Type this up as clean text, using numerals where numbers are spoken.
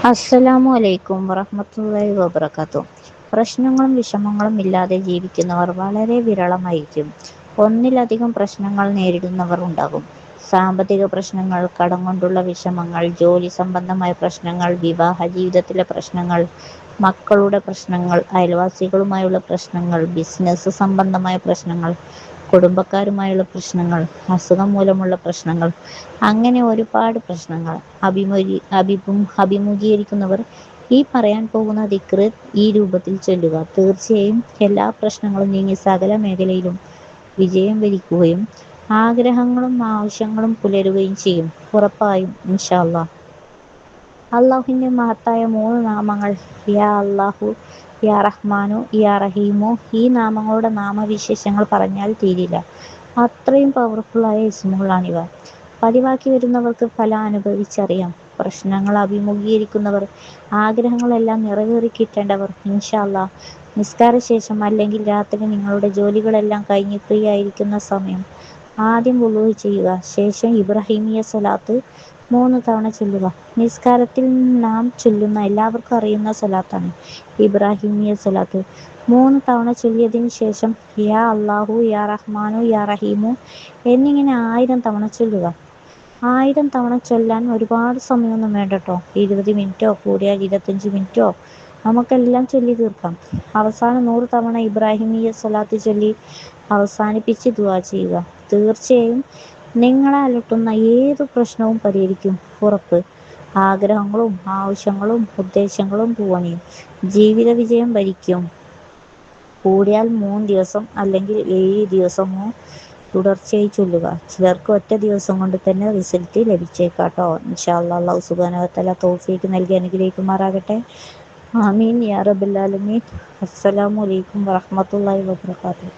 അസ്സലാമു അലൈക്കും വറഹ്മത്തുള്ളാഹി വബറകാതുഹു. പ്രശ്നങ്ങളും വിഷമങ്ങളും ഇല്ലാതെ ജീവിക്കുന്നവർ വളരെ വിരളമായിരിക്കും. ഒന്നിലധികം പ്രശ്നങ്ങൾ നേരിടുന്നവർ ഉണ്ടാകും. സാമ്പത്തിക പ്രശ്നങ്ങൾ, കടം കൊണ്ടുള്ള വിഷമങ്ങൾ, ജോലി സംബന്ധമായ പ്രശ്നങ്ങൾ, വിവാഹ ജീവിതത്തിലെ പ്രശ്നങ്ങൾ, മക്കളുടെ പ്രശ്നങ്ങൾ, അയൽവാസികളുമായുള്ള പ്രശ്നങ്ങൾ, ബിസിനസ് സംബന്ധമായ പ്രശ്നങ്ങൾ, കുടുംബക്കാരുമായുള്ള പ്രശ്നങ്ങൾ, അസുഖം മൂലമുള്ള പ്രശ്നങ്ങൾ, അങ്ങനെ ഒരുപാട് പ്രശ്നങ്ങൾ അഭിമുഖീകരിക്കുന്നവർ ഈ പറയാൻ പോകുന്ന ദിക്ർ ഈ രൂപത്തിൽ ചൊല്ലുക. തീർച്ചയായും എല്ലാ പ്രശ്നങ്ങളും നീങ്ങി സകല മേഖലയിലും വിജയം വരിക്കുകയും ആഗ്രഹങ്ങളും ആവശ്യങ്ങളും പുലരുകയും ചെയ്യും. ഉറപ്പായും ഇൻഷാ അല്ലാഹ്. അള്ളാഹുവിൻ്റെ മഹത്തായ 3 നാമങ്ങൾ യാ അല്ലാഹു, യാ റഹ്മാനു, യാ റഹീമു. ഈ നാമങ്ങളുടെ നാമവിശേഷങ്ങൾ പറഞ്ഞാൽ തീരില്ല. അത്രയും പവർഫുള്ളായ ഇസ്മുകളാണിവ. പതിവാക്കി വരുന്നവർക്ക് ഫലം അനുഭവിച്ചറിയാം. പ്രശ്നങ്ങൾ അഭിമുഖീകരിക്കുന്നവർ, ആഗ്രഹങ്ങളെല്ലാം നിറവേറി കിട്ടേണ്ടവർ ഇൻഷാ അല്ലാഹ് നിസ്കാരശേഷം അല്ലെങ്കിൽ രാത്രി നിങ്ങളുടെ ജോലികളെല്ലാം കഴിഞ്ഞ് ഫ്രീ ആയിരിക്കുന്ന സമയം ആദ്യം വുളൂ ചെയ്യുക. ശേഷം ഇബ്രാഹിമിയ സ്വലാത്ത് 3 തവണ ചൊല്ലുക. നിസ്കാരത്തിൽ നാം ചൊല്ലുന്ന എല്ലാവർക്കും അറിയുന്ന സ്വലാത്താണ് ഇബ്രാഹിമിയ സ്വലാത്ത്. 3 തവണ ചൊല്ലിയതിന് ശേഷം യാ അല്ലാഹു, യാ റഹ്മാനു, യാ റഹീമു എന്നിങ്ങനെ 1000 തവണ ചൊല്ലുക. 1000 തവണ ചൊല്ലാൻ ഒരുപാട് സമയമൊന്നും വേണ്ടട്ടോ. 20 മിനിറ്റോ കൂടിയാൽ 25 മിനിറ്റോ നമുക്കെല്ലാം ചൊല്ലി തീർക്കാം. അവസാനം 100 തവണ ഇബ്രാഹിമിയ സ്വലാത്ത് ചൊല്ലി അവസാനിപ്പിച്ച് ദുആ ചെയ്യുക. തീർച്ചയായും നിങ്ങളെ അലട്ടുന്ന ഏതു പ്രശ്നവും പരിഹരിക്കും, ഉറപ്പ്. ആഗ്രഹങ്ങളും ആവശ്യങ്ങളും ഉദ്ദേശങ്ങളും പൂവണിയും. ജീവിത വിജയം വരിക്കും. കൂടിയാൽ 3 ദിവസം അല്ലെങ്കിൽ 7 ദിവസമോ തുടർച്ചയായി ചൊല്ലുക. ചിലർക്ക് ഒറ്റ ദിവസം കൊണ്ട് തന്നെ റിസൾട്ട് ലഭിച്ചേക്കാട്ടോ. ഇൻഷാ അല്ലാഹ്. അല്ലാഹു സുബ്ഹാനഹു വ തആല തൗഫീഖ് നൽകി അനുഗ്രഹിക്കുമാറാകട്ടെ. ആമീൻ യാ റബ്ബൽ ആലമീൻ. അസ്സലാമു അലൈക്കും വറഹ്മത്തുള്ളാഹി വബറകാതുഹു.